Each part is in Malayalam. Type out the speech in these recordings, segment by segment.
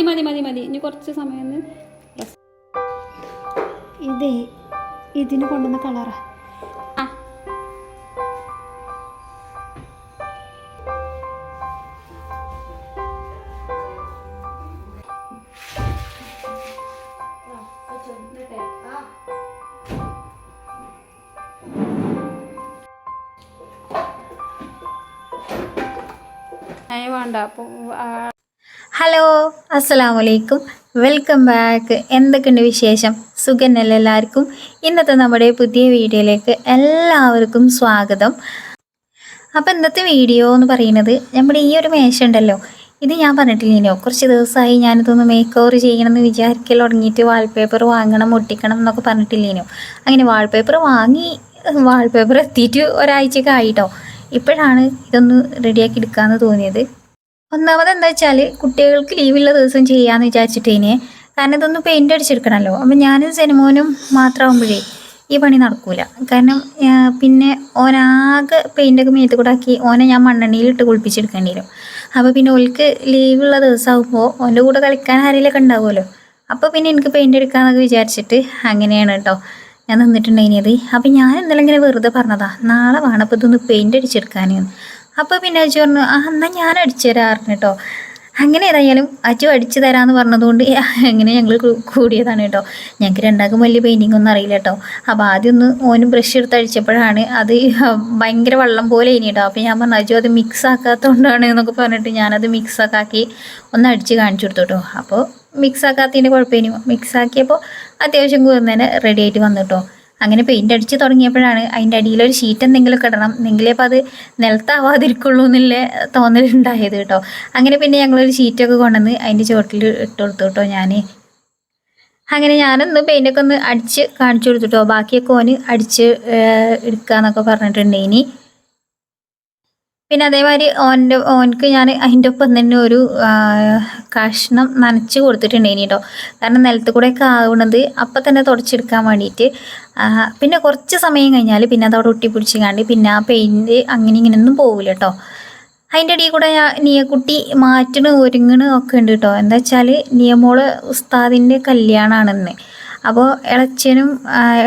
മതി മതി മതി മതി ഇനി കുറച്ച് സമയം ഇതേ ഇതിന് കൊണ്ടുവന്ന കളറാ. ആ വേണ്ട. അപ്പോൾ ഹലോ, അസ്സലാമു അലൈക്കും, വെൽക്കം ബാക്ക്. എന്തൊക്കെയുണ്ട് വിശേഷം? സുഖന്നല്ലേ എല്ലാവർക്കും? ഇന്നത്തെ നമ്മുടെ പുതിയ വീഡിയോയിലേക്ക് എല്ലാവർക്കും സ്വാഗതം. അപ്പോൾ ഇന്നത്തെ വീഡിയോ എന്ന് പറയുന്നത് നമ്മുടെ ഈ ഒരു മേശ ഉണ്ടല്ലോ, ഇത് ഞാൻ പറഞ്ഞിട്ടില്ലേനോ, കുറച്ച് ദിവസമായി ഞാനിതൊന്ന് മേക്ക് ഓവർ ചെയ്യണമെന്ന് വിചാരിക്കൽ തുടങ്ങിയിട്ട് വാൾപേപ്പർ വാങ്ങണം, ഒട്ടിക്കണം എന്നൊക്കെ പറഞ്ഞിട്ടില്ലേനോ. അങ്ങനെ വാൾപേപ്പർ വാങ്ങി, വാൾപേപ്പർ എത്തിയിട്ട് ഒരാഴ്ചയൊക്കെ ആയിട്ടോ. ഇപ്പോഴാണ് ഇതൊന്ന് റെഡിയാക്കി എടുക്കാമെന്ന് തോന്നിയത്. ഒന്നാമത് എന്താ വെച്ചാൽ കുട്ടികൾക്ക് ലീവുള്ള ദിവസം ചെയ്യാമെന്ന് വിചാരിച്ചിട്ടേനെ, കാരണം ഇതൊന്ന് പെയിൻ്റ് അടിച്ചെടുക്കണമല്ലോ. അപ്പം ഞാനും സിനിമോനും മാത്രമാകുമ്പോഴേ ഈ പണി നടക്കൂല. കാരണം പിന്നെ ഓനാകെ പെയിൻ്റൊക്കെ മേത്ത് കൂടെ ആക്കി ഓനെ ഞാൻ മണ്ണെണ്ണയിലിട്ട് കുളിപ്പിച്ചെടുക്കേണ്ടി വരും. അപ്പോൾ പിന്നെ ഓൾക്ക് ലീവുള്ള ദിവസമാകുമ്പോൾ ഓൻ്റെ കൂടെ കളിക്കാൻ ആരെങ്കിലുമൊക്കെ ഉണ്ടാവുമല്ലോ. അപ്പോൾ പിന്നെ എനിക്ക് പെയിൻ്റ് എടുക്കാമെന്നൊക്കെ വിചാരിച്ചിട്ട് അങ്ങനെയാണ് കേട്ടോ ഞാൻ നിന്നിട്ടുണ്ടായിനത്. അപ്പം ഞാൻ ഇന്നലെ ഇങ്ങനെ വെറുതെ പറഞ്ഞതാ, നാളെ വേണം അപ്പോൾ ഇതൊന്ന് പെയിൻ്റ് അടിച്ചെടുക്കാനെന്ന്. അപ്പോൾ പിന്നെ അജു പറഞ്ഞു, എന്നാൽ ഞാൻ അടിച്ചു തരാറുണ്ട് കേട്ടോ. അങ്ങനെ ഏതായാലും അജു അടിച്ചു തരാമെന്ന് പറഞ്ഞതുകൊണ്ട് അങ്ങനെ ഞങ്ങൾ കൂടിയതാണ് കേട്ടോ. ഞങ്ങൾക്ക് രണ്ടാൾക്കും വലിയ പെയിൻറ്റിങ് ഒന്നും അറിയില്ല കേട്ടോ. അപ്പോൾ ആദ്യം ഒന്ന് ഓന് ബ്രഷ് എടുത്ത് അടിച്ചപ്പോഴാണ് അത് ഭയങ്കര വെള്ളം പോലെ ഇനി കേട്ടോ. അപ്പോൾ ഞാൻ പറഞ്ഞു, അജു അത് മിക്സ് ആക്കാത്തതുകൊണ്ടാണ് എന്നൊക്കെ പറഞ്ഞിട്ട് ഞാനത് മിക്സൊക്കെ ആക്കി ഒന്ന് അടിച്ച് കാണിച്ചു കൊടുത്തു കേട്ടോ. അപ്പോൾ മിക്സ് ആക്കാത്തതിൻ്റെ കുഴപ്പമില്ല, മിക്സ് ആക്കിയപ്പോൾ അത്യാവശ്യം കൂടുന്നതിന് റെഡി ആയിട്ട് വന്നു കേട്ടോ. അങ്ങനെ പെയിൻ്റ് അടിച്ച് തുടങ്ങിയപ്പോഴാണ് അതിൻ്റെ അടിയിലൊരു ഷീറ്റ് എന്തെങ്കിലുമൊക്കെ ഇടണം, എന്നെങ്കിലേ അപ്പോൾ അത് നിലത്താവാതിരിക്കുള്ളൂ എന്നുള്ള തോന്നലുണ്ടായത് കേട്ടോ. അങ്ങനെ പിന്നെ ഞങ്ങളൊരു ഷീറ്റൊക്കെ കൊണ്ടുവന്ന് അതിൻ്റെ ചുവട്ടിൽ ഇട്ട് കൊടുത്തു കേട്ടോ ഞാൻ. അങ്ങനെ ഞാനൊന്ന് പെയിൻ്റൊക്കെ ഒന്ന് അടിച്ച് കാണിച്ചു കൊടുത്തു കേട്ടോ. ബാക്കിയൊക്കെ ഓന് അടിച്ച് എടുക്കാന്നൊക്കെ പറഞ്ഞിട്ടുണ്ട്. ഇനി പിന്നെ അതേമാതിരി ഓനക്ക് ഞാൻ അതിൻ്റെ ഒപ്പം തന്നെ ഒരു കഷ്ണം നനച്ച് കൊടുത്തിട്ടുണ്ടേനി കേട്ടോ. കാരണം നിലത്ത് കൂടെയൊക്കെ ആവുന്നത് അപ്പം തന്നെ തുടച്ചെടുക്കാൻ വേണ്ടിയിട്ട്. പിന്നെ കുറച്ച് സമയം കഴിഞ്ഞാൽ പിന്നെ അതവിടെ ഒട്ടിപ്പിടിച്ച് കണ്ട് പിന്നെ ആ പെയിൻറ്റ് അങ്ങനെ ഇങ്ങനെയൊന്നും പോവില്ല കേട്ടോ. അതിൻ്റെ ഇടയിൽ കൂടെ നിയക്കുട്ടി ഒരുങ്ങണ് ഒക്കെ ഉണ്ട് കേട്ടോ. എന്താ വെച്ചാൽ നിയമോള് ഉസ്താദിൻ്റെ കല്യാണമാണെന്ന്. അപ്പോൾ ഇളച്ചനും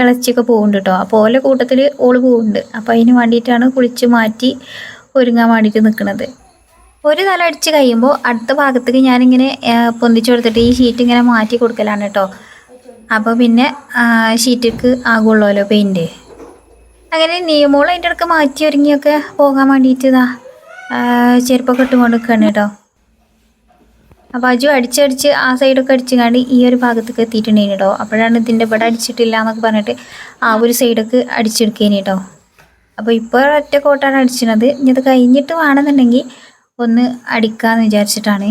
ഇളച്ചിയൊക്കെ പോകുന്നുണ്ട് കേട്ടോ. അപ്പോൾ ഓലെ കൂട്ടത്തിൽ ഓള് പോകുന്നുണ്ട്. അപ്പോൾ അതിന് വേണ്ടിയിട്ടാണ് കുളിച്ച് മാറ്റി ഒരുങ്ങാൻ വേണ്ടിയിട്ട് നിൽക്കുന്നത്. ഒരു തല അടിച്ച് കഴിയുമ്പോൾ അടുത്ത ഭാഗത്തേക്ക് ഞാനിങ്ങനെ പൊന്തിച്ച് കൊടുത്തിട്ട് ഈ ഷീറ്റ് ഇങ്ങനെ മാറ്റി കൊടുക്കലാണ് കേട്ടോ. അപ്പോൾ പിന്നെ ഷീറ്റിക്ക് ആകുള്ളൂല്ലോ പെയിൻറ്റ്. അങ്ങനെ നിയമോൾ അതിൻ്റെ ഇടയ്ക്ക് മാറ്റി ഒരുങ്ങിയൊക്കെ പോകാൻ വേണ്ടിയിട്ട് ഇതാ ചെരുപ്പൊക്കെ ഇട്ടുകൊണ്ട് നിൽക്കുകയാണ് കേട്ടോ. അപ്പോൾ അജു അടിച്ചടിച്ച് ആ സൈഡൊക്കെ അടിച്ച് കണ്ട് ഈ ഒരു ഭാഗത്തേക്ക് എത്തിയിട്ടുണ്ടായിരുന്നു കേട്ടോ. അപ്പോഴാണ് ഇതിൻ്റെ ഇവിടെ അടിച്ചിട്ടില്ല എന്നൊക്കെ പറഞ്ഞിട്ട് ആ ഒരു സൈഡൊക്കെ അടിച്ചെടുക്കേനി കേട്ടോ. അപ്പോൾ ഇപ്പോൾ ഒറ്റ കോട്ടാണ് അടിച്ചിരുന്നത്. ഇനി അത് കഴിഞ്ഞിട്ട് വേണമെന്നുണ്ടെങ്കിൽ ഒന്ന് അടിക്കാമെന്ന് വിചാരിച്ചിട്ടാണ്.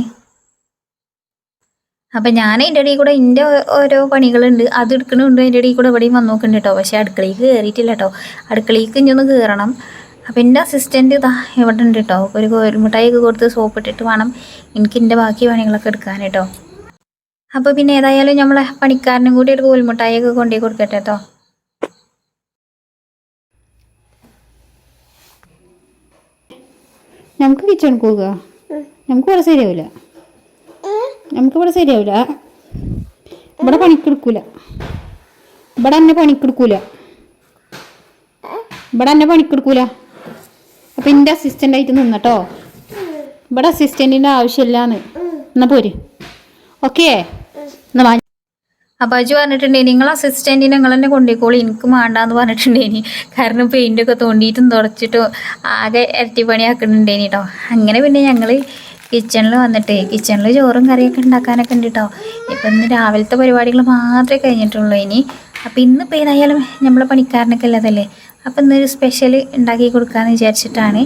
അപ്പം ഞാൻ അതിൻ്റെ ഇടയിൽ കൂടെ എൻ്റെ ഓരോ പണികളുണ്ട്, അത് എടുക്കണമുണ്ട്. അതിൻ്റെ ഇടയിൽ കൂടെ എവിടെയും വന്ന് നോക്കുന്നുണ്ട് കേട്ടോ. പക്ഷേ അടുക്കളയ്ക്ക് കയറിയിട്ടില്ല കേട്ടോ. അടുക്കളയ്ക്ക് ഇനി ഒന്ന് കയറണം. അപ്പം എൻ്റെ അസിസ്റ്റൻറ്റ് ഇതാ ഇവിടെ ഉണ്ട് കേട്ടോ. ഒരു കോൽമുട്ടായിയൊക്കെ കൊടുത്ത് സോപ്പ് ഇട്ടിട്ട് വേണം എനിക്ക് എൻ്റെ ബാക്കി പണികളൊക്കെ എടുക്കാൻ കേട്ടോ. അപ്പോൾ പിന്നെ ഏതായാലും നമ്മളെ പണിക്കാരനും കൂടി ഒരു കോൽമുട്ടായിയൊക്കെ കൊണ്ടുപോയി കൊടുക്കട്ടെ കേട്ടോ. നമുക്ക് കിച്ചൺ പോകുക, നമുക്കിവിടെ ശരിയാവില്ല, നമുക്കിവിടെ ശരിയാവില്ല. ഇവിടെ പണിക്കെടുക്കൂല, ഇവിടെ എന്നെ പണിക്കെടുക്കൂല, ഇവിടെ എന്നെ പണിക്കെടുക്കൂല. അപ്പം എൻ്റെ അസിസ്റ്റൻ്റായിട്ട് നിന്നട്ടോ. ഇവിടെ അസിസ്റ്റൻറ്റിൻ്റെ ആവശ്യമില്ലാന്ന്. എന്നാൽ പോര്, ഓക്കേ എന്നാൽ. അപ്പോൾ അജു പറഞ്ഞിട്ടുണ്ടേനി, നിങ്ങൾ അസിസ്റ്റൻറ്റിനെ നിങ്ങൾ തന്നെ കൊണ്ടുപോയിക്കോളി, എനിക്ക് വേണ്ടാന്ന് പറഞ്ഞിട്ടുണ്ടേനി. കാരണം പെയിൻ്റൊക്കെ തോണ്ടിയിട്ടും തുടച്ചിട്ടും ആകെ ഇരട്ടിപ്പണിയാക്കുന്നുണ്ടേനി കേട്ടോ. അങ്ങനെ പിന്നെ ഞങ്ങൾ കിച്ചണിൽ വന്നിട്ട് കിച്ചണിൽ ചോറും കറിയൊക്കെ ഉണ്ടാക്കാനൊക്കെ ഉണ്ട് കേട്ടോ. ഇപ്പം ഇന്ന് രാവിലത്തെ പരിപാടികൾ മാത്രമേ കഴിഞ്ഞിട്ടുള്ളൂ ഇനി. അപ്പോൾ ഇന്നിപ്പോൾ ഏതായാലും നമ്മളെ പണിക്കാരനൊക്കെ ഉള്ളതല്ലേ, അപ്പോൾ ഇന്നൊരു സ്പെഷ്യൽ ഉണ്ടാക്കി കൊടുക്കാമെന്ന് വിചാരിച്ചിട്ടാണ്.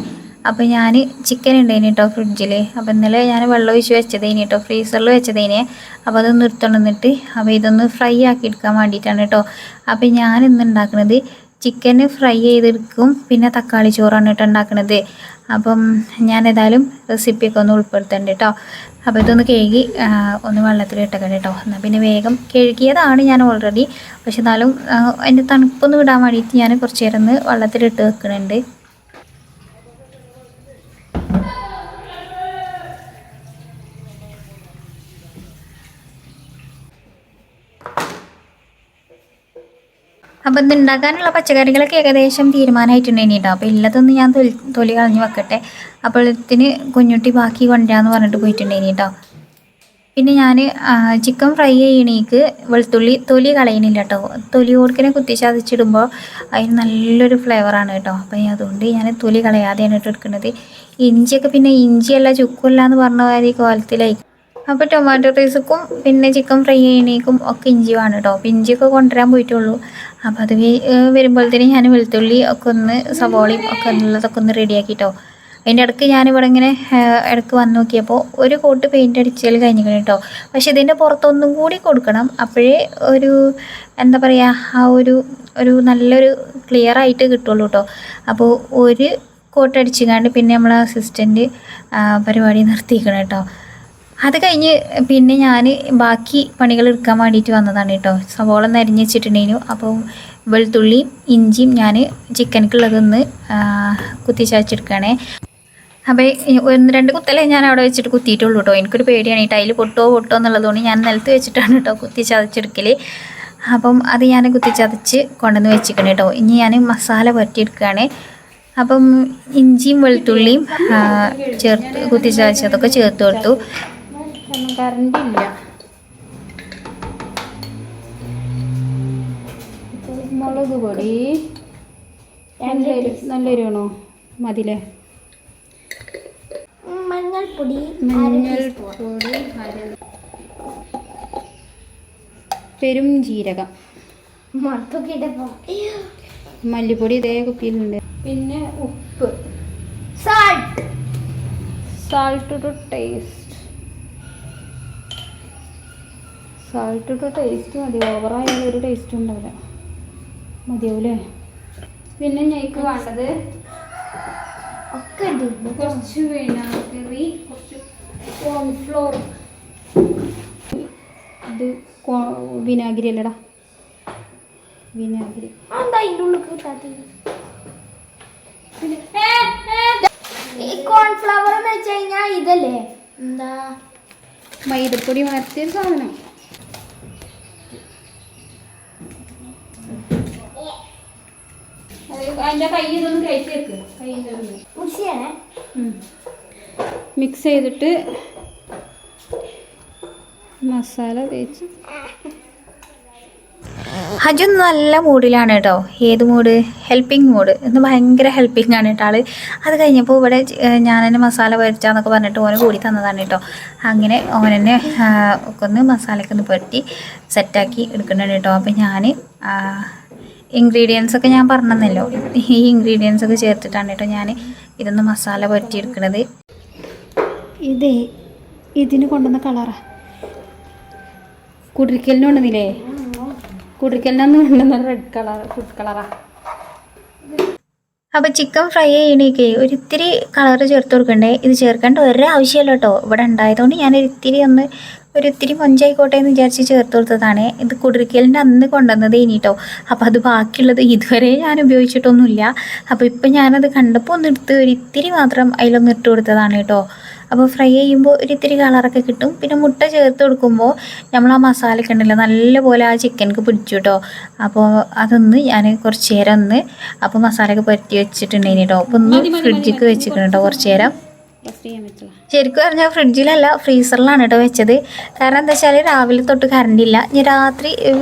അപ്പോൾ ഞാൻ ചിക്കൻ ഉണ്ടായിന് കേട്ടോ ഫ്രിഡ്ജിൽ. അപ്പോൾ ഇന്നലെ ഞാൻ വെള്ളം ഒഴിച്ച് വെച്ചതേനി കേട്ടോ, ഫ്രീസറിൽ വെച്ചതേനെ. അപ്പോൾ അതൊന്ന് എടുത്തോണ്ടിട്ട് അപ്പോൾ ഇതൊന്ന് ഫ്രൈ ആക്കി എടുക്കാൻ വേണ്ടിയിട്ടാണ് കേട്ടോ. അപ്പോൾ ഞാൻ ഇന്ന് ഉണ്ടാക്കുന്നത് ചിക്കന് ഫ്രൈ ചെയ്തെടുക്കും, പിന്നെ തക്കാളി ചോറാണ് കേട്ടോ ഉണ്ടാക്കുന്നത്. അപ്പം ഞാൻ ഏതായാലും റെസിപ്പിയൊക്കെ ഒന്ന് ഉൾപ്പെടുത്തണ്ട് കേട്ടോ. അപ്പോൾ ഇതൊന്ന് കഴുകി ഒന്ന് വെള്ളത്തിലിട്ടേക്കട്ടെ കേട്ടോ. എന്നാൽ പിന്നെ വേഗം കഴുകിയതാണ് ഞാൻ ഓൾറെഡി, പക്ഷെ എന്നാലും അതിൻ്റെ തണുപ്പൊന്ന് വിടാൻ വേണ്ടിയിട്ട് ഞാൻ കുറച്ച് നേരം ഒന്ന് വെള്ളത്തിലിട്ട് വെക്കുന്നുണ്ട്. അപ്പം ഇത് ഉണ്ടാക്കാനുള്ള പച്ചക്കറികളൊക്കെ ഏകദേശം തീരുമാനമായിട്ടുണ്ടായിന് കേട്ടോ. അപ്പോൾ ഇല്ലതൊന്ന് ഞാൻ തൊലി കളഞ്ഞ് വെക്കട്ടെ. അപ്പോഴത്തിന് കുഞ്ഞുട്ടി ബാക്കി കൊണ്ടുവരാമെന്ന് പറഞ്ഞിട്ട് പോയിട്ടുണ്ടായിന് കേട്ടോ. പിന്നെ ഞാൻ ചിക്കൻ ഫ്രൈ ചെയ്യണേക്ക് വെളുത്തുള്ളി തൊലി കളയണില്ല കേട്ടോ. തൊലി ഓർക്കിനെ കുത്തി ചതച്ചിടുമ്പോൾ അതിന് നല്ലൊരു ഫ്ലേവറാണ് കേട്ടോ. അപ്പോൾ അതുകൊണ്ട് ഞാൻ തൊലി കളയാതെയാണ് കേട്ടോ എടുക്കുന്നത്. ഇഞ്ചിയൊക്കെ പിന്നെ ഇഞ്ചിയല്ല ചുക്കുമല്ല എന്ന് പറഞ്ഞ കാര്യം കോലത്തിലായി. അപ്പോൾ ടൊമാറ്റോ റൈസുക്കും പിന്നെ ചിക്കൻ ഫ്രൈ ചെയ്യണേക്കും ഒക്കെ ഇഞ്ചി വേണം കേട്ടോ. അപ്പോൾ ഇഞ്ചിയൊക്കെ കൊണ്ടുവരാൻ പോയിട്ടുള്ളൂ. അപ്പോൾ അത് വരുമ്പോഴത്തേനും ഞാൻ വെളുത്തുള്ളി ഒക്കെ ഒന്ന് സവോളയും ഒക്കെ ഉള്ളതൊക്കെ ഒന്ന് റെഡിയാക്കിട്ടോ. അതിൻ്റെ ഇടയ്ക്ക് ഞാനിവിടെ ഇങ്ങനെ ഇടയ്ക്ക് വന്ന് നോക്കിയപ്പോൾ ഒരു കോട്ട് പെയിൻറ്റ് അടിച്ചാൽ കഴിഞ്ഞിരിക്കണം കേട്ടോ. പക്ഷേ ഇതിൻ്റെ പുറത്തൊന്നും കൂടി കൊടുക്കണം. അപ്പോഴേ ഒരു എന്താ പറയുക ആ ഒരു നല്ലൊരു ക്ലിയർ ആയിട്ട് കിട്ടുള്ളൂ കേട്ടോ. അപ്പോൾ ഒരു കോട്ട് അടിച്ചുകൊണ്ട് പിന്നെ നമ്മൾ അസിസ്റ്റൻറ്റ് പരിപാടി നിർത്തിയിരിക്കണം കേട്ടോ. അത് കഴിഞ്ഞ് പിന്നെ ഞാൻ ബാക്കി പണികൾ എടുക്കാൻ വേണ്ടിയിട്ട് വന്നതാണ് കേട്ടോ. സവോള നരിഞ്ഞ് വെച്ചിട്ടുണ്ടെങ്കിലും അപ്പോൾ വെളുത്തുള്ളിയും ഇഞ്ചിയും ഞാൻ ചിക്കനക്കുള്ളതൊന്ന് കുത്തിച്ചതച്ചെടുക്കുകയാണേ. അപ്പോൾ 1-2 കുത്തലേ ഞാൻ അവിടെ വെച്ചിട്ട് കുത്തിയിട്ടുള്ളൂ കേട്ടോ. എനിക്കൊരു പേടിയാണ് ഈ ടൈല് പൊട്ടോ എന്നുള്ളതുകൊണ്ട് ഞാൻ നിലത്ത് വെച്ചിട്ടാണ് കേട്ടോ കുത്തി ചതച്ചെടുക്കൽ. അപ്പം അത് ഞാൻ കുത്തിച്ചതച്ച് കൊണ്ടുവന്ന് വെച്ചിരിക്കണം കേട്ടോ. ഇനി ഞാൻ മസാല പുരട്ടിയെടുക്കുകയാണ്. അപ്പം ഇഞ്ചിയും വെളുത്തുള്ളിയും കുത്തി ചതച്ചതൊക്കെ ചേർത്ത് കൊടുത്തു. കറണ്ടില്ല. മുളക് പൊടി നല്ലൊരുണോ മതിലേ. മഞ്ഞൾപ്പൊടി പെരും ജീരകം മല്ലിപ്പൊടി ഇതേ കുപ്പിയിലുണ്ട്. പിന്നെ ഉപ്പ് സാൾട്ട് ടു ടേസ്റ്റ് മതി. ഓവറായാലും ഒരു ടേസ്റ്റ് ഉണ്ടാവില്ല. മതിയാവൂലേ. പിന്നെ ഞങ്ങൾക്ക് വേണ്ടത് കുറച്ച് വിനാഗിരി, കുറച്ച് കോൺഫ്ലോർ. ഇത് വിനാഗിരി അല്ലടാ, വിനാഗിരി. കോൺഫ്ലവർ എന്ന് വെച്ച് കഴിഞ്ഞാൽ ഇതല്ലേ എന്താ മൈദപ്പൊടി വരത്തിയ സാധനം. അതിൻ്റെ കൈ ഇതൊന്ന് കയറ്റി വെക്ക്. മിക്സ് ചെയ്തിട്ട് മസാല തേച്ച്. ഹജു നല്ല മൂഡിലാണ് കേട്ടോ. ഏത് മൂഡ്? Helping mood. ഇന്ന് ഭയങ്കര ഹെൽപ്പിംഗ് ആണ് കേട്ടോ ആള്. അത് കഴിഞ്ഞപ്പോൾ ഇവിടെ ഞാൻ തന്നെ മസാല പുരട്ടാന്നൊക്കെ പറഞ്ഞിട്ട് ഓനെ കൂടി തന്നതാണ് കേട്ടോ. അങ്ങനെ ഓനെന്നെ ഒക്കെ ഒന്ന് മസാലയൊക്കെ ഒന്ന് പുരട്ടി സെറ്റാക്കി എടുക്കുന്നുണ്ട് കേട്ടോ. അപ്പം ഞാൻ ഇൻഗ്രീഡിയൻസ് ഒക്കെ ഞാൻ പറഞ്ഞല്ലോ. ഈ ഇൻഗ്രീഡിയൻസ് ഒക്കെ ചേർത്തിട്ടാണ് കേട്ടോ ഞാൻ ഇതൊന്ന് മസാല പുരട്ടി എടുക്കുന്നത്. ഇതിന് കൊണ്ടുവന്ന കളറാ കുടിരിക്കലിന് കൊണ്ടുവന്നില്ലേ? കുടിരിക്കലിനന്ന് കൊണ്ടുവന്ന റെഡ് കളർ ഫുഡ് കളറാ. അപ്പോൾ ചിക്കൻ ഫ്രൈ ചെയ്യണേക്ക് ഒരിത്തിരി കളർ ചേർത്ത് കൊടുക്കണ്ടേ. ഇത് ചേർക്കേണ്ട ഒരാവശ്യമില്ല കേട്ടോ. ഇവിടെ ഉണ്ടായതുകൊണ്ട് ഞാൻ ഒരിത്തിരി മൊഞ്ചായിക്കോട്ടെ എന്ന് വിചാരിച്ച് ചേർത്ത് കൊടുത്തതാണ്. ഇത് കുടിരിക്കലിൻ്റെ അന്ന് കൊണ്ടുവന്നത് ഇനിട്ടോ. അപ്പോൾ അത് ബാക്കിയുള്ളത് ഇതുവരെ ഞാൻ ഉപയോഗിച്ചിട്ടൊന്നുമില്ല. അപ്പോൾ ഇപ്പം ഞാനത് കണ്ടപ്പോൾ ഒന്ന് എടുത്ത് ഒരിത്തിരി മാത്രം അതിലൊന്ന് ഇട്ട് കൊടുത്തതാണ് കേട്ടോ. അപ്പോൾ ഫ്രൈ ചെയ്യുമ്പോൾ ഒരിത്തിരി കളറൊക്കെ കിട്ടും. പിന്നെ മുട്ട ചേർത്ത് കൊടുക്കുമ്പോൾ നമ്മൾ ആ മസാലയൊക്കെ ഉണ്ടല്ലോ നല്ലപോലെ ആ ചിക്കനക്ക് പിടിച്ചു കേട്ടോ. അപ്പോൾ അതൊന്ന് ഞാൻ കുറച്ച് നേരം അപ്പോൾ മസാലയൊക്കെ പുരട്ടി വെച്ചിട്ടുണ്ടായിന് കേട്ടോ. അപ്പോൾ ഒന്ന് ഫ്രിഡ്ജിക്ക് വെച്ചിട്ടുണ്ട് കേട്ടോ കുറച്ച് നേരം. ശരിക്കും പറഞ്ഞാൽ ഫ്രിഡ്ജിലല്ല ഫ്രീസറിലാണ് കേട്ടോ വെച്ചത്. കാരണം എന്താ വെച്ചാൽ രാവിലെ തൊട്ട് കറണ്ട് ഇല്ല. ഇനി രാത്രി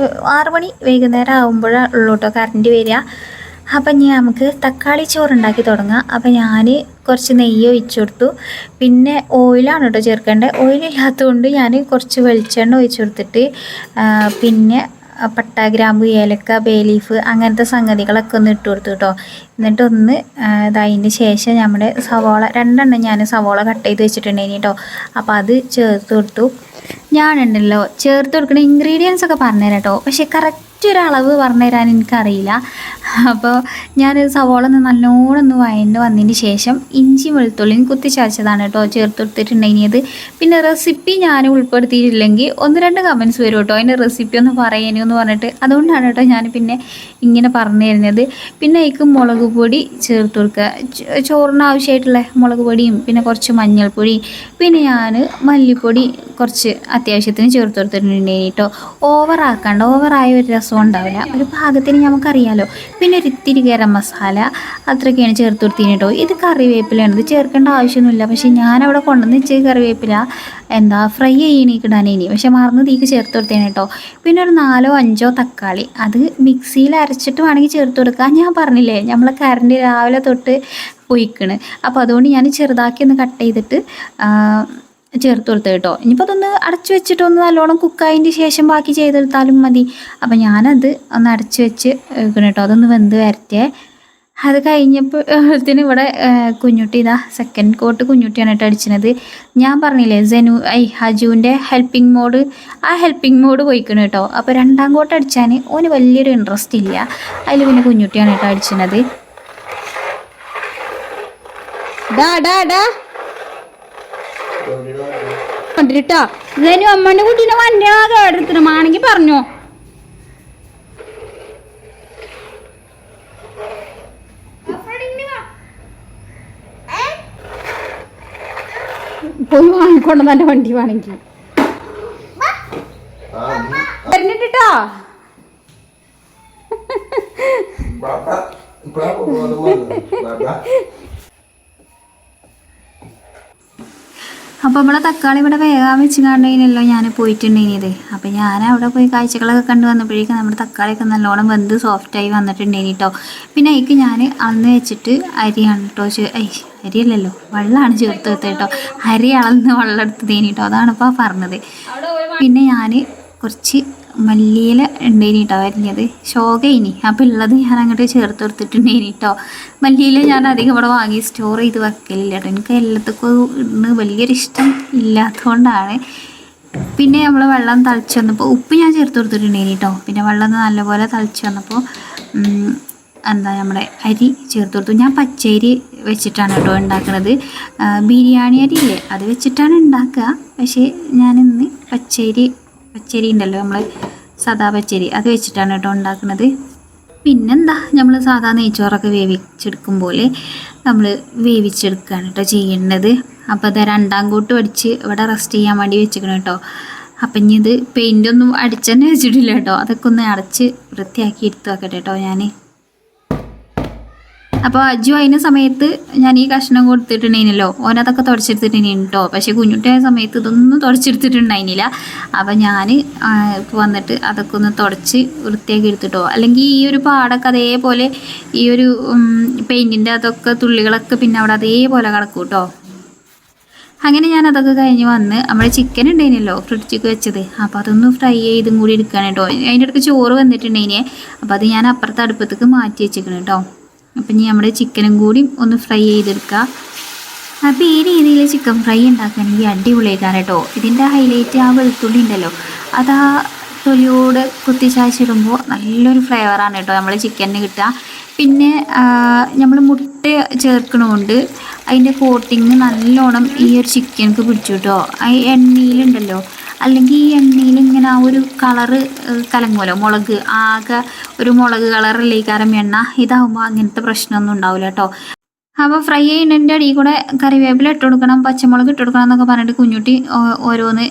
6 മണി വൈകുന്നേരം ആകുമ്പോഴാണ് ഉള്ളൂ കേട്ടോ കറണ്ട് വരിക. അപ്പം ഇനി നമുക്ക് തക്കാളി ചോറുണ്ടാക്കി തുടങ്ങാം. അപ്പം ഞാൻ കുറച്ച് നെയ്യ് ഒഴിച്ചു കൊടുത്തു. പിന്നെ ഓയിലാണ് കേട്ടോ ചേർക്കേണ്ടത്. ഓയിലില്ലാത്തതുകൊണ്ട് ഞാൻ കുറച്ച് വെളിച്ചെണ്ണ ഒഴിച്ചു കൊടുത്തിട്ട് പിന്നെ പട്ട, ഗ്രാമ്പു, ഏലക്ക, ബേ ലീഫ് അങ്ങനത്തെ സംഗതികളൊക്കെ ഒന്ന് ഇട്ട് കൊടുത്തു കേട്ടോ. എന്നിട്ടൊന്ന് അതിന് ശേഷം നമ്മുടെ സവോള 2 എണ്ണം ഞാൻ സവോള കട്ട് ചെയ്ത് വെച്ചിട്ടുണ്ടായിന് കേട്ടോ. അപ്പോൾ അത് ചേർത്ത് കൊടുത്തു. ഞാനുണ്ടല്ലോ ചേർത്ത് കൊടുക്കുന്ന ഇൻഗ്രീഡിയൻസ് ഒക്കെ പറഞ്ഞുതരാം കേട്ടോ. പക്ഷേ കറക്റ്റ് ഒരളവ് പറഞ്ഞുതരാൻ എനിക്കറിയില്ല. അപ്പോൾ ഞാൻ സവോള നല്ലോണം ഒന്ന് വഴണ്ട് വന്നതിന് ശേഷം ഇഞ്ചി വെളുത്തുള്ളിയും കുത്തിച്ചതച്ചതാണ് കേട്ടോ ചേർത്ത് കൊടുത്തിട്ടുണ്ടെങ്കിൽ. പിന്നെ റെസിപ്പി ഞാൻ ഉൾപ്പെടുത്തിയിട്ടില്ലെങ്കിൽ 1-2 കമൻറ്റ്സ് വരും കേട്ടോ അതിൻ്റെ റെസിപ്പി ഒന്ന് പറയാനോ എന്ന് പറഞ്ഞിട്ട്. അതുകൊണ്ടാണ് കേട്ടോ ഞാൻ പിന്നെ ഇങ്ങനെ പറഞ്ഞു തരുന്നത്. പിന്നെ അതിലേക്ക് മുളക് പൊടി ചേർത്ത് കൊടുക്കുക, ചോറിന് ആവശ്യമായിട്ടുള്ള മുളക് പൊടിയും പിന്നെ കുറച്ച് മഞ്ഞൾപ്പൊടി, പിന്നെ ഞാൻ മല്ലിപ്പൊടി കുറച്ച് അത്യാവശ്യത്തിന് ചേർത്ത് കൊടുത്തിട്ടുണ്ടെങ്കിൽ കേട്ടോ. ഓവറാക്കാണ്ട്, ഓവറായ ഒരു രസം ഉണ്ടാവില്ല, ഒരു പാകത്തിന് നമുക്കറിയാമല്ലോ. പിന്നെ ഒരു ഇത്തിരി ഗരം മസാല അത്രയൊക്കെയാണ് ചേർത്ത് കൊടുത്തതിന് കേട്ടോ. ഇത് കറിവേപ്പിലാണ്, ഇത് ചേർക്കേണ്ട ആവശ്യമൊന്നുമില്ല. പക്ഷേ ഞാനവിടെ കൊണ്ടുവന്ന് വെച്ച് കറിവേപ്പില ഫ്രൈ ചെയ്യണിക്കിടാനേനി, പക്ഷെ മറന്ന് തീക്ക് ചേർത്ത് കൊടുത്തേനെ കേട്ടോ. പിന്നെ ഒരു 4-5 തക്കാളി അത് മിക്സിയിൽ അരച്ചിട്ട് വേണമെങ്കിൽ ചേർത്ത് കൊടുക്കുക. ഞാൻ പറഞ്ഞില്ലേ നമ്മളെ കറണ്ട് രാവിലെ തൊട്ട് പൊയ്ക്കണ്, അപ്പോൾ അതുകൊണ്ട് ഞാൻ ചെറുതാക്കി ഒന്ന് കട്ട് ചെയ്തിട്ട് ചേർത്ത് കൊടുത്തത് കേട്ടോ. ഇനിയിപ്പോൾ അതൊന്ന് അടച്ചു വെച്ചിട്ടൊന്ന് നല്ലോണം കുക്കായതിൻ്റെ ശേഷം ബാക്കി ചെയ്തെടുത്താലും മതി. അപ്പോൾ ഞാനത് ഒന്ന് അടച്ചു വെച്ച് വെക്കണം കേട്ടോ, അതൊന്ന് വെന്ത് വരട്ടെ. അത് കഴിഞ്ഞപ്പോഴത്തേന് ഇവിടെ കുഞ്ഞുട്ടി സെക്കൻഡ് കോട്ട് കുഞ്ഞുട്ടിയാണ് കേട്ടോ അടിച്ചത്. ഞാൻ പറഞ്ഞില്ലേ ഹജുവിൻ്റെ ഹെൽപ്പിംഗ് മോഡ് പോയിക്കണം കേട്ടോ. അപ്പോൾ 2ാം കോട്ട് അടിച്ചാൽ ഓന് വലിയൊരു ഇൻട്രസ്റ്റ് ഇല്ല. അതിൽ പിന്നെ കുഞ്ഞുട്ടിയാണ് കേട്ടോ അടിച്ചത്. കണ്ടിട്ടോ ഇതേനും അമ്മൻ്റെ കുട്ടീനെ വണ്ടിയാ കേടെടുത്തിട്ടുമാണെങ്കിൽ പറഞ്ഞോ. പോയി വാങ്ങിക്കൊണ്ട് നല്ല വണ്ടി വേണമെങ്കിൽ വരുന്നിട്ടോ. അപ്പോൾ നമ്മളെ തക്കാളി ഇവിടെ വേഗം വെച്ച് കണ്ടതിനല്ലോ ഞാൻ പോയിട്ടുണ്ടെങ്കിൽ. അപ്പോൾ ഞാൻ അവിടെ പോയി കാഴ്ചകളൊക്കെ കണ്ട് വന്നപ്പോഴേക്കും നമ്മുടെ തക്കാളിയൊക്കെ നല്ലോണം വെന്ത് സോഫ്റ്റായി വന്നിട്ടുണ്ടെങ്കിൽ കേട്ടോ. പിന്നെ അതിക്ക് ഞാൻ അളന്ന് വെച്ചിട്ട് അരിയാണ് കേട്ടോ, അരിയല്ലല്ലോ വെള്ളമാണ് ചേർത്ത് വെച്ചത് കേട്ടോ. അരി അളന്ന് വെള്ളം എടുത്തതേനി കേട്ടോ, അതാണിപ്പോൾ പറഞ്ഞത്. പിന്നെ ഞാൻ കുറച്ച് മല്ലിയില ഉണ്ടേനി കേട്ടോ അരിഞ്ഞത്, ശോകയിനി. അപ്പോൾ ഉള്ളത് ഞാൻ അങ്ങോട്ട് ചേർത്ത് കൊടുത്തിട്ടുണ്ടേനി കേട്ടോ. മല്ലിയില ഞാൻ അധികം ഇവിടെ വാങ്ങി സ്റ്റോർ ചെയ്ത് വെക്കലില്ല കേട്ടോ, എനിക്ക് എല്ലാത്തക്കും ഇന്ന് വലിയൊരു ഇഷ്ടം ഇല്ലാത്തതുകൊണ്ടാണ്. പിന്നെ നമ്മൾ വെള്ളം തിളച്ച് വന്നപ്പോൾ ഉപ്പ് ഞാൻ ചേർത്ത് കൊടുത്തിട്ടുണ്ടേനി കേട്ടോ. പിന്നെ വെള്ളം നല്ലപോലെ തിളച്ച് വന്നപ്പോൾ നമ്മുടെ അരി ചേർത്ത് കൊടുത്തു. ഞാൻ പച്ചരി വെച്ചിട്ടാണ് കേട്ടോ ഉണ്ടാക്കുന്നത്. ബിരിയാണി അരി ഇല്ലേ അത് വെച്ചിട്ടാണ് ഉണ്ടാക്കുക, പക്ഷേ ഞാനിന്ന് പച്ചരി ഉണ്ടല്ലോ നമ്മൾ സാദാ പച്ചരി അത് വെച്ചിട്ടാണ് കേട്ടോ ഉണ്ടാക്കുന്നത്. പിന്നെന്താ നമ്മൾ സാധാ നെയ്ച്ചോറൊക്കെ വേവിച്ചെടുക്കും പോലെ നമ്മൾ വേവിച്ചെടുക്കുകയാണ് കേട്ടോ ചെയ്യേണ്ടത്. അപ്പോൾ അത് 2ാം കോട്ട് അടിച്ച് ഇവിടെ റെസ്റ്റ് ചെയ്യാൻ വേണ്ടി വെച്ചിരിക്കണം കേട്ടോ. അപ്പം ഇനി ഇത് പെയിൻ്റൊന്നും അടിച്ചതന്നെ വെച്ചിട്ടില്ല കേട്ടോ, അതൊക്കെ ഒന്ന് അടച്ച് വൃത്തിയാക്കി എടുത്ത് വെക്കട്ടെ കേട്ടോ ഞാൻ. അപ്പോൾ അജു അതിന് സമയത്ത് ഞാൻ ഈ കഷ്ണം കൊടുത്തിട്ടുണ്ടായിരുന്നല്ലോ, ഓനതൊക്കെ തുടച്ചെടുത്തിട്ടുണ്ടായിരുന്നു കേട്ടോ. പക്ഷേ കുഞ്ഞുട്ടിയായ സമയത്ത് ഇതൊന്നും തുടച്ചെടുത്തിട്ടുണ്ടായിരുന്നില്ല. അപ്പോൾ ഞാൻ ഇപ്പോൾ വന്നിട്ട് അതൊക്കെ ഒന്ന് തുടച്ച് വൃത്തിയാക്കി എടുത്തിട്ടോ. അല്ലെങ്കിൽ ഈ ഒരു പാടൊക്കെ അതേപോലെ ഈ ഒരു പെയിൻറ്റിൻ്റെ അതൊക്കെ തുള്ളികളൊക്കെ പിന്നെ അവിടെ അതേപോലെ കിടക്കും കേട്ടോ. അങ്ങനെ ഞാൻ അതൊക്കെ കഴിഞ്ഞ് വന്ന് നമ്മുടെ ചിക്കൻ ഉണ്ടായിരുന്നല്ലോ ഫ്രിഡ്ജിക്ക് വെച്ചത്, അപ്പോൾ അതൊന്ന് ഫ്രൈ ചെയ്തും കൂടി എടുക്കുകയാണ് കേട്ടോ. അതിൻ്റെ ഇടയ്ക്ക് ചോറ് വന്നിട്ടുണ്ടായിനെ, അപ്പോൾ അത് ഞാൻ അപ്പുറത്തെ അടുപ്പത്തേക്ക് മാറ്റി വെച്ചിരിക്കണം കേട്ടോ. അപ്പം ഇനി നമ്മുടെ ചിക്കനും കൂടി ഒന്ന് ഫ്രൈ ചെയ്തെടുക്കുക. അപ്പോൾ ഈ രീതിയിൽ ചിക്കൻ ഫ്രൈ ഉണ്ടാക്കുകയാണെങ്കിൽ അടിപൊളിയാക്കാൻ കേട്ടോ. ഇതിൻ്റെ ഹൈലൈറ്റ് ആ വെളുത്തുള്ളി ഉണ്ടല്ലോ, അതാ തൊലിയോട് കുത്തിച്ചാച്ചിടുമ്പോൾ നല്ലൊരു ഫ്ലേവറാണ് കേട്ടോ നമ്മൾ ചിക്കനിന് കിട്ടുക. പിന്നെ നമ്മൾ മുട്ട ചേർക്കണോണ്ട് അതിൻ്റെ കോട്ടിങ് നല്ലോണം ഈ ഒരു ചിക്കനക്ക് പിടിച്ചു കേട്ടോ. ആ എണ്ണയിലുണ്ടല്ലോ, അല്ലെങ്കിൽ ഈ എണ്ണയിൽ ഇങ്ങനെ ആ ഒരു കളറ് കലങ്ങുമല്ലോ, മുളക് ആകെ ഒരു മുളക് കളറല്ലേ കാരണം എണ്ണ. ഇതാകുമ്പോൾ അങ്ങനത്തെ പ്രശ്നമൊന്നും ഉണ്ടാവില്ല കേട്ടോ. അപ്പോൾ ഫ്രൈ ചെയ്യുന്നതിൻ്റെ അടിയിൽ കൂടെ കറിവേപ്പില ഇട്ട് കൊടുക്കണം, പച്ചമുളക് ഇട്ട് കൊടുക്കണം എന്നൊക്കെ പറഞ്ഞിട്ട് കുഞ്ഞുട്ടി ഓരോന്ന്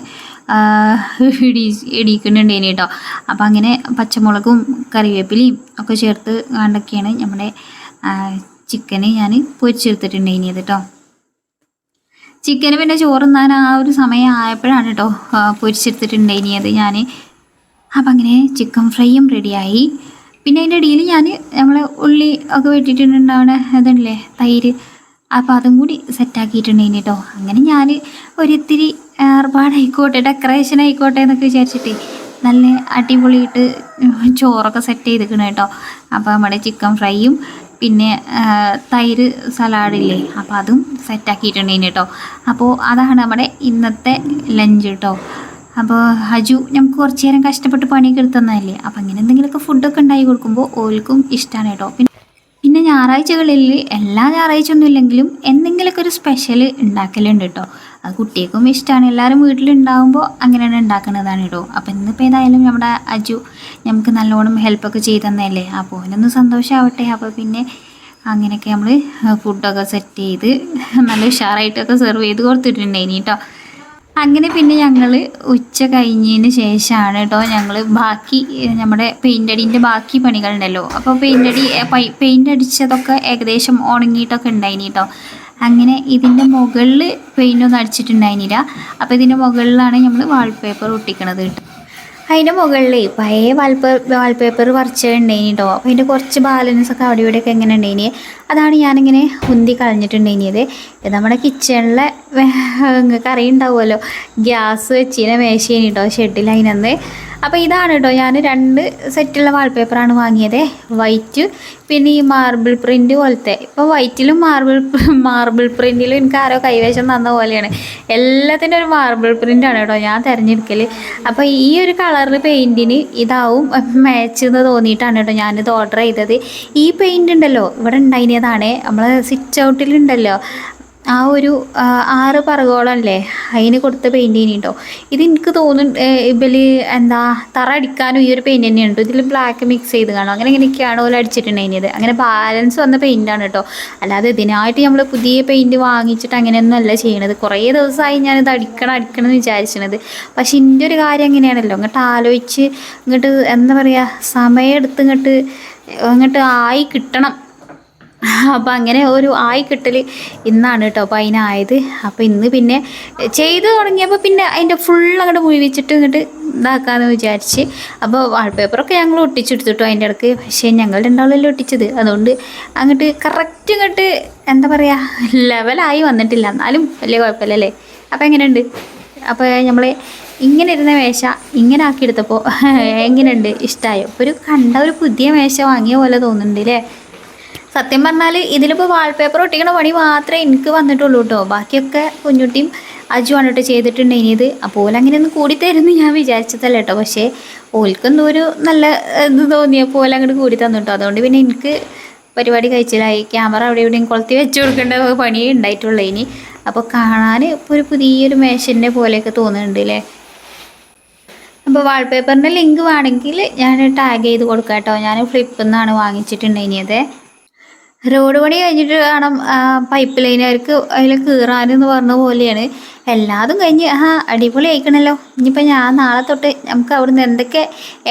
ഇടിക്കുന്നുണ്ടേനി കേട്ടോ. അപ്പം അങ്ങനെ പച്ചമുളകും കറിവേപ്പിലയും ഒക്കെ ചേർത്ത് കണ്ടൊക്കെയാണ് നമ്മുടെ ചിക്കന് ഞാൻ പൊരിച്ചെടുത്തിട്ടുണ്ടേനി കേട്ടോ. ചിക്കന് പിന്നെ ചോറുന്നാൻ ആ ഒരു സമയം ആയപ്പോഴാണ് കേട്ടോ പൊരിച്ചെടുത്തിട്ടുണ്ടായിരുന്നത് ഞാൻ. അപ്പം അങ്ങനെ ചിക്കൻ ഫ്രൈയും റെഡിയായി. പിന്നെ അതിൻ്റെ ഇടയിൽ ഞാൻ നമ്മളെ ഉള്ളി ഒക്കെ വെട്ടിയിട്ടുണ്ടാവണ അതല്ലേ തൈര്, അപ്പോൾ അതും കൂടി സെറ്റാക്കിയിട്ടുണ്ടായിന് കേട്ടോ. അങ്ങനെ ഞാൻ ഒരിത്തിരി ഏർപ്പാടായിക്കോട്ടെ, ഡെക്കറേഷൻ ആയിക്കോട്ടെ എന്നൊക്കെ വിചാരിച്ചിട്ട് നല്ല അടിപൊളിയിട്ട് ചോറൊക്കെ സെറ്റ് ചെയ്തിരിക്കണം കേട്ടോ. അപ്പോൾ നമ്മുടെ ചിക്കൻ ഫ്രൈയും പിന്നെ തൈര് സലാഡില്ലേ, അപ്പോൾ അതും സെറ്റാക്കിയിട്ടുണ്ടായിന് കേട്ടോ. അപ്പോൾ അതാണ് നമ്മുടെ ഇന്നത്തെ ലഞ്ച് കേട്ടോ. അപ്പോൾ ഹജു നമുക്ക് കുറച്ച് നേരം കഷ്ടപ്പെട്ട് പണിയൊക്കെ എടുത്തന്നതല്ലേ. അപ്പോൾ അങ്ങനെ എന്തെങ്കിലുമൊക്കെ ഫുഡൊക്കെ ഉണ്ടാക്കി കൊടുക്കുമ്പോൾ ഓൽക്കും ഇഷ്ടമാണ് കേട്ടോ. പിന്നെ ഞായറാഴ്ചകളിൽ എല്ലാ ഞായറാഴ്ച ഒന്നും ഇല്ലെങ്കിലും എന്തെങ്കിലുമൊക്കെ ഒരു സ്പെഷ്യൽ ഉണ്ടാക്കലുണ്ട് കേട്ടോ. അത് കുട്ടികൾക്കും ഇഷ്ടമാണ്. എല്ലാവരും വീട്ടിലുണ്ടാകുമ്പോൾ അങ്ങനെയാണ് ഉണ്ടാക്കുന്നതാണ് കേട്ടോ. അപ്പോൾ ഇന്നിപ്പോൾ ഏതായാലും നമ്മുടെ അജു നമുക്ക് നല്ലോണം ഹെൽപ്പൊക്കെ ചെയ്ത് തന്നതല്ലേ. അപ്പോൾ അതിനൊന്ന് സന്തോഷമാവട്ടെ. അപ്പോൾ പിന്നെ അങ്ങനെയൊക്കെ നമ്മൾ ഫുഡൊക്കെ സെറ്റ് ചെയ്ത് നല്ല ഉഷാറായിട്ടൊക്കെ സെർവ് ചെയ്ത് കൊടുത്തിട്ടുണ്ടായിനി കേട്ടോ. അങ്ങനെ പിന്നെ ഞങ്ങൾ ഉച്ച കഴിഞ്ഞതിന് ശേഷമാണ് കേട്ടോ ഞങ്ങൾ ബാക്കി നമ്മുടെ പെയിൻ്റ് ബാക്കി പണികളുണ്ടല്ലോ. അപ്പോൾ പെയിൻ്റ് അടിച്ചതൊക്കെ ഏകദേശം ഉണങ്ങിയിട്ടൊക്കെ ഉണ്ടായിനി കേട്ടോ. അങ്ങനെ ഇതിൻ്റെ മുകളിൽ പെയിൻ്റൊന്നും അടിച്ചിട്ടുണ്ടായിരുന്നില്ല. അപ്പോൾ ഇതിൻ്റെ മുകളിലാണ് നമ്മൾ വാൾപേപ്പർ ഒട്ടിക്കണത് കേട്ടോ. അതിൻ്റെ മുകളിൽ പഴയ വാൾപേപ്പർ പറിച്ചിട്ടുണ്ടായിനി കേട്ടോ. അപ്പോൾ അതിൻ്റെ കുറച്ച് ബാലൻസൊക്കെ അവിടെ ഇവിടെയൊക്കെ എങ്ങനെ ഉണ്ടായിനി, അതാണ് ഞാനിങ്ങനെ ഉന്തി കളഞ്ഞിട്ടുണ്ടായിനിയത്. ഇത് നമ്മുടെ കിച്ചണിലെ നിങ്ങൾക്ക് അറിയുണ്ടാവുമല്ലോ, ഗ്യാസ് വെച്ചിനെ മേശേനി കേട്ടോ ഷെഡിൽ അതിനന്ന്. അപ്പോൾ ഇതാണ് കേട്ടോ ഞാൻ 2 സെറ്റുള്ള വാൾപേപ്പറാണ് വാങ്ങിയത്. വൈറ്റ് പിന്നെ ഈ മാർബിൾ പ്രിൻ്റ് പോലത്തെ. ഇപ്പോൾ വൈറ്റിലും മാർബിൾ പ്രിൻറ്റിലും എനിക്ക് ആരോ കൈവശം തന്ന പോലെയാണ്. എല്ലാത്തിൻ്റെ ഒരു മാർബിൾ പ്രിൻ്റാണ് കേട്ടോ ഞാൻ തിരഞ്ഞെടുക്കൽ. അപ്പോൾ ഈ ഒരു കളറിൽ പെയിൻറ്റിന് ഇതാവും മാച്ച് എന്ന് തോന്നിയിട്ടാണ് കേട്ടോ ഞാനിത് ഓർഡർ ചെയ്തത്. ഈ പെയിൻ്റ് ഉണ്ടല്ലോ ഇവിടെ ഉണ്ടായിരുന്നതാണ്, നമ്മൾ സിറ്റ് ഔട്ടിലുണ്ടല്ലോ ആ ഒരു 6 പറകോളല്ലേ അതിന് കൊടുത്ത പെയിൻറ്റ് കേട്ടോ. ഇത് എനിക്ക് തോന്നുന്നു ഇവല് എന്താ തറ അടിക്കാനും ഈ ഒരു പെയിൻറ്റ് തന്നെയാണ് കേട്ടോ. ഇതിൽ ബ്ലാക്ക് മിക്സ് ചെയ്ത് കാണും. അങ്ങനെ ഇങ്ങനെയൊക്കെയാണ് ഓല അടിച്ചിട്ടുണ്ടായിരുന്നത്. അങ്ങനെ ബാലൻസ് വന്ന പെയിൻറ്റാണ് കേട്ടോ. അല്ലാതെ ഇതിനായിട്ട് നമ്മൾ പുതിയ പെയിൻറ്റ് വാങ്ങിച്ചിട്ട് അങ്ങനെയൊന്നും അല്ല ചെയ്യണത്. കുറേ ദിവസമായി ഞാനിത് അടിക്കണം എന്ന് വിചാരിച്ചത്. പക്ഷെ എൻ്റെ ഒരു കാര്യം എങ്ങനെയാണല്ലോ, ഇങ്ങോട്ട് ആലോചിച്ച് ഇങ്ങോട്ട് എന്താ പറയുക സമയം എടുത്ത് ഇങ്ങോട്ട് ആയി കിട്ടണം. അപ്പോൾ അങ്ങനെ ഒരു ആയി കിട്ടൽ ഇന്നാണ് കേട്ടോ. അപ്പോൾ അതിനായത്. അപ്പോൾ ഇന്ന് പിന്നെ ചെയ്ത് തുടങ്ങിയപ്പോൾ പിന്നെ അതിൻ്റെ ഫുൾ അങ്ങോട്ട് മുഴുവിച്ചിട്ട് ഇങ്ങോട്ട് ഇതാക്കാമെന്ന് വിചാരിച്ച്. അപ്പോൾ വാൾപേപ്പറൊക്കെ ഞങ്ങൾ ഒട്ടിച്ചെടുത്തിട്ടോ അതിൻ്റെ ഇടയ്ക്ക്. പക്ഷേ ഞങ്ങൾ രണ്ടാളല്ലേ ഒട്ടിച്ചത്, അതുകൊണ്ട് അങ്ങോട്ട് കറക്റ്റ് ഇങ്ങോട്ട് എന്താ പറയുക ലെവലായി വന്നിട്ടില്ല. എന്നാലും വലിയ കുഴപ്പമില്ലല്ലേ. അപ്പോൾ എങ്ങനെയുണ്ട്? അപ്പോൾ നമ്മൾ ഇങ്ങനെ ഇരുന്ന മേശ ഇങ്ങനെ ആക്കിയെടുത്തപ്പോൾ എങ്ങനെയുണ്ട്, ഇഷ്ടമായോ? ഒരു ഒരു പുതിയ മേശ വാങ്ങിയ പോലെ തോന്നുന്നുണ്ട് അല്ലേ. സത്യം പറഞ്ഞാൽ ഇതിലിപ്പോൾ വാൾപേപ്പർ ഒട്ടിക്കണ പണി മാത്രമേ എനിക്ക് വന്നിട്ടുള്ളൂ കേട്ടോ. ബാക്കിയൊക്കെ കുഞ്ഞുട്ടിയും അജുവാണ് കേട്ടോ ചെയ്തിട്ടുണ്ടായിരുന്നത്. അപ്പോൾ ഓലങ്ങനെയൊന്നും കൂടിത്തരുമെന്ന് ഞാൻ വിചാരിച്ചതല്ല കേട്ടോ. പക്ഷേ ഓൽക്കെന്തോ ഒരു നല്ല ഇത് തോന്നിയപ്പോൾ ഓല അങ്ങോട്ട് കൂടി തന്നു കേട്ടോ. അതുകൊണ്ട് പിന്നെ എനിക്ക് പരിപാടി കഴിച്ചിലായി. ക്യാമറ അവിടെ എവിടെയും കൊളുത്തി വെച്ച് കൊടുക്കേണ്ട പണിയേ ഉണ്ടായിട്ടുള്ളൂ ഇനി. അപ്പോൾ കാണാൻ ഇപ്പോൾ ഒരു പുതിയൊരു മേശൻ്റെ പോലെയൊക്കെ തോന്നുന്നുണ്ട് അല്ലേ. അപ്പോൾ വാൾപേപ്പറിൻ്റെ ലിങ്ക് വേണമെങ്കിൽ ഞാൻ ടാഗ് ചെയ്ത് കൊടുക്കാം കേട്ടോ. ഞാൻ ഫ്ലിപ്പിൽ നിന്നാണ് വാങ്ങിച്ചിട്ടുണ്ടായിരുന്നത്. റോഡ് പണി കഴിഞ്ഞിട്ട് വേണം പൈപ്പ് ലൈനുകാർക്ക് അതിൽ കീറാനെന്ന് പറഞ്ഞ പോലെയാണ്. എല്ലാതും കഴിഞ്ഞ് അടിപൊളി ആയിക്കണല്ലോ. ഇനിയിപ്പോൾ ഞാൻ നാളെ തൊട്ട് നമുക്ക് അവിടുന്ന്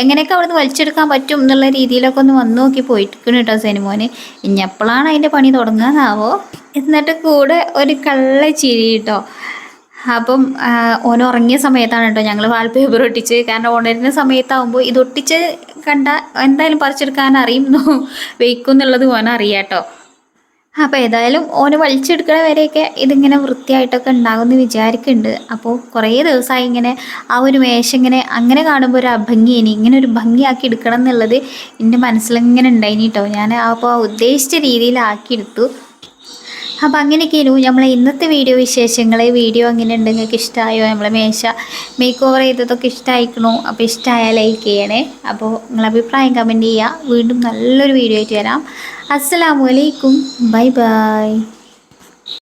എങ്ങനെയൊക്കെ അവിടുന്ന് വലിച്ചെടുക്കാൻ പറ്റും എന്നുള്ള രീതിയിലൊക്കെ ഒന്ന് വന്ന് നോക്കി പോയിട്ടിരിക്കണം കേട്ടോ സെനിമോന്. ഇനി എപ്പോഴാണ് അതിൻ്റെ പണി തുടങ്ങാനാവോ. എന്നിട്ട് കൂടെ ഒരു കള്ള ചിരി കേട്ടോ. അപ്പം ഓൻ ഉറങ്ങിയ സമയത്താണ് കേട്ടോ ഞങ്ങൾ വാൾപേപ്പർ ഒട്ടിച്ച്. കാരണം ഉണരുന്ന സമയത്താവുമ്പോൾ ഇത് ഒട്ടിച്ച് കണ്ട എന്തായാലും പറിച്ചെടുക്കാൻ അറിയുന്നു വെയ്ക്കും എന്നുള്ളത് ഓൻ അറിയാം കേട്ടോ. അപ്പോൾ ഏതായാലും ഓന് വലിച്ചെടുക്കണ വരെയൊക്കെ ഇതിങ്ങനെ വൃത്തിയായിട്ടൊക്കെ ഉണ്ടാകുമെന്ന് വിചാരിക്കുന്നുണ്ട്. അപ്പോൾ കുറേ ദിവസമായി ഇങ്ങനെ ആ ഒരു മേശ അങ്ങനെ കാണുമ്പോൾ ഒരു അഭംഗിയേനി. ഇങ്ങനെ ഒരു ഭംഗിയാക്കി എടുക്കണം എന്നുള്ളത് എൻ്റെ മനസ്സിലിങ്ങനെ ഉണ്ടായിനി കേട്ടോ. ഞാൻ അപ്പോൾ ഉദ്ദേശിച്ച രീതിയിലാക്കിയെടുത്തു. അപ്പോൾ അങ്ങനെയൊക്കെയായിരുന്നു നമ്മളെ ഇന്നത്തെ വീഡിയോ അങ്ങനെ ഉണ്ട്. നിങ്ങൾക്ക് ഇഷ്ടമായോ? നമ്മളെ മേശ മേക്ക് ഓവർ ചെയ്തതൊക്കെ ഇഷ്ടമായിക്കണോ? അപ്പോൾ ഇഷ്ടമായാൽ ലൈക്ക് ചെയ്യണേ. അപ്പോൾ നിങ്ങളെ അഭിപ്രായം കമൻറ്റ് ചെയ്യുക. വീണ്ടും നല്ലൊരു വീഡിയോ ആയിട്ട് വരാം. അസ്സലാമു അലൈക്കും. Bye bye.